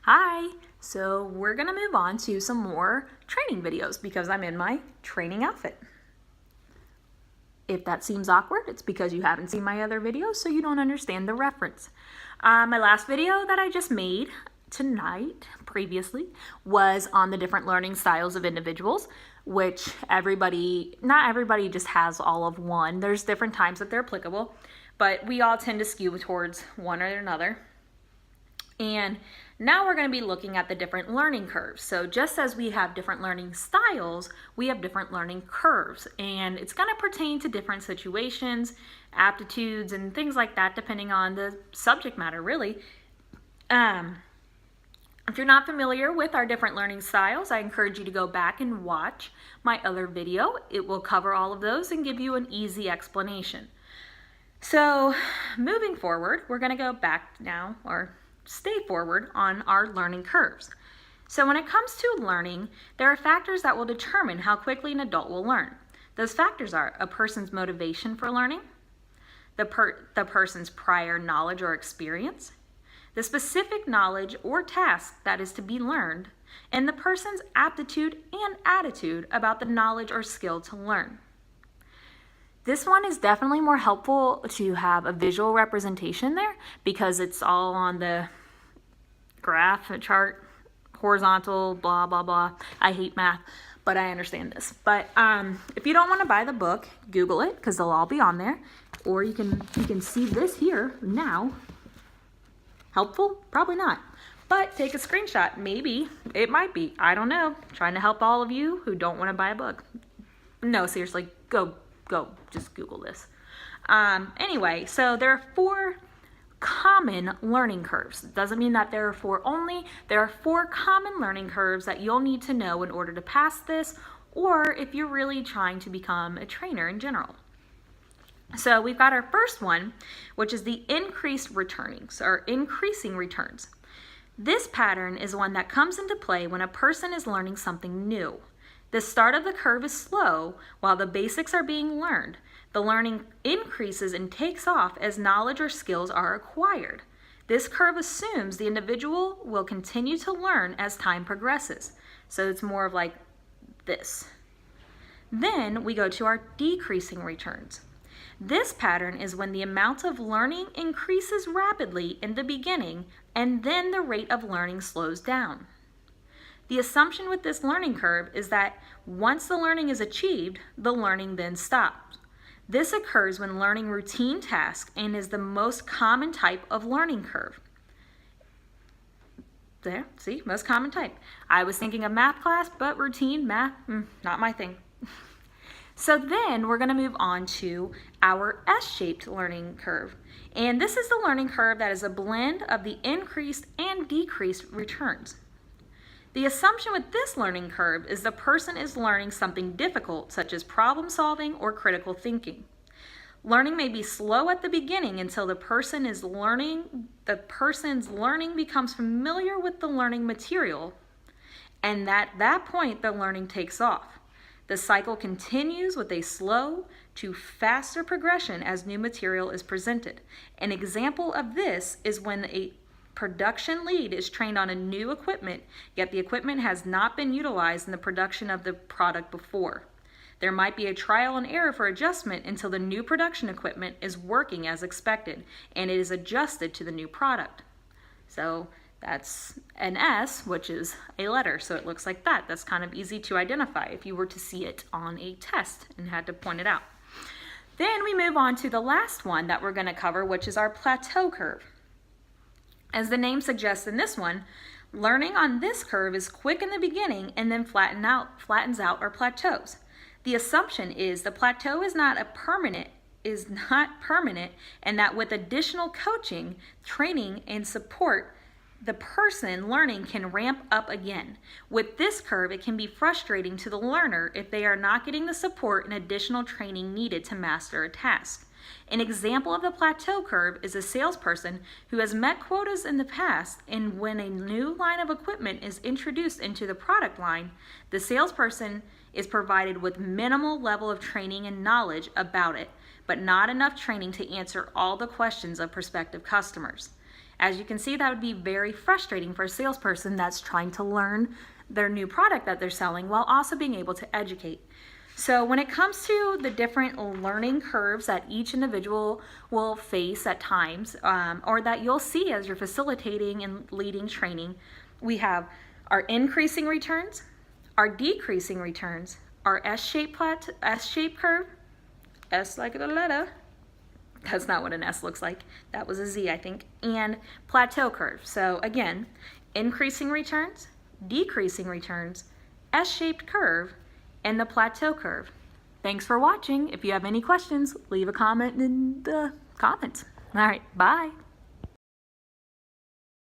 Hi! So we're gonna move on to some more training videos because I'm in my training outfit. If that seems awkward, it's because you haven't seen my other videos, so you don't understand the reference. My last video that I just made previously, was on the different learning styles of individuals, which not everybody just has all of one. There's different times that they're applicable, but we all tend to skew towards one or another. And now we're going to be looking at the different learning curves. So just as we have different learning styles, we have different learning curves. And it's going to pertain to different situations, aptitudes, and things like that, depending on the subject matter, really. If you're not familiar with our different learning styles, I encourage you to go back and watch my other video. It will cover all of those and give you an easy explanation. So moving forward, we're going to go back now, or stay forward on our learning curves. So when it comes to learning, there are factors that will determine how quickly an adult will learn. Those factors are a person's motivation for learning, the person's prior knowledge or experience, the specific knowledge or task that is to be learned, and the person's aptitude and attitude about the knowledge or skill to learn. This one is definitely more helpful to have a visual representation there because it's all on the graph, a chart, horizontal, blah, blah, blah. I hate math, but I understand this. But if you don't want to buy the book, Google it because they'll all be on there. Or you can see this here now. Helpful? Probably not. But take a screenshot. Maybe. It might be. I don't know. Trying to help all of you who don't want to buy a book. No, seriously, go, just Google this. Anyway, so there are 4 common learning curves. It doesn't mean that there are 4 only. There are 4 common learning curves that you'll need to know in order to pass this, or if you're really trying to become a trainer in general. So we've got our first one, which is the increasing returns. This pattern is one that comes into play when a person is learning something new. The start of the curve is slow while the basics are being learned. The learning increases and takes off as knowledge or skills are acquired. This curve assumes the individual will continue to learn as time progresses. So it's more of like this. Then we go to our decreasing returns. This pattern is when the amount of learning increases rapidly in the beginning and then the rate of learning slows down. The assumption with this learning curve is that once the learning is achieved, the learning then stops. This occurs when learning routine tasks and is the most common type of learning curve. There, see, most common type. I was thinking of math class, but routine math, not my thing. So then we're going to move on to our S-shaped learning curve. And this is the learning curve that is a blend of the increased and decreased returns. The assumption with this learning curve is the person is learning something difficult, such as problem solving or critical thinking. Learning may be slow at the beginning until the person's learning becomes familiar with the learning material, and at that point the learning takes off. The cycle continues with a slow to faster progression as new material is presented. An example of this is when a production lead is trained on a new equipment, yet the equipment has not been utilized in the production of the product before. There might be a trial and error for adjustment until the new production equipment is working as expected and it is adjusted to the new product. So that's an S, which is a letter, so it looks like that. That's kind of easy to identify if you were to see it on a test and had to point it out. Then we move on to the last one that we're going to cover, which is our plateau curve. As the name suggests in this one, learning on this curve is quick in the beginning and then flattens out or plateaus. The assumption is the plateau is not permanent, and that with additional coaching, training, and support, the person learning can ramp up again. With this curve, it can be frustrating to the learner if they are not getting the support and additional training needed to master a task. An example of the plateau curve is a salesperson who has met quotas in the past, and when a new line of equipment is introduced into the product line, the salesperson is provided with minimal level of training and knowledge about it, but not enough training to answer all the questions of prospective customers. As you can see, that would be very frustrating for a salesperson that's trying to learn their new product that they're selling while also being able to educate. So when it comes to the different learning curves that each individual will face at times, or that you'll see as you're facilitating and leading training, we have our increasing returns, our decreasing returns, our S-shaped curve, S like the letter, that's not what an S looks like, that was a Z I think, and plateau curve. So again, increasing returns, decreasing returns, S-shaped curve, and the plateau curve. Thanks for watching. If you have any questions, leave a comment in the comments. All right, bye.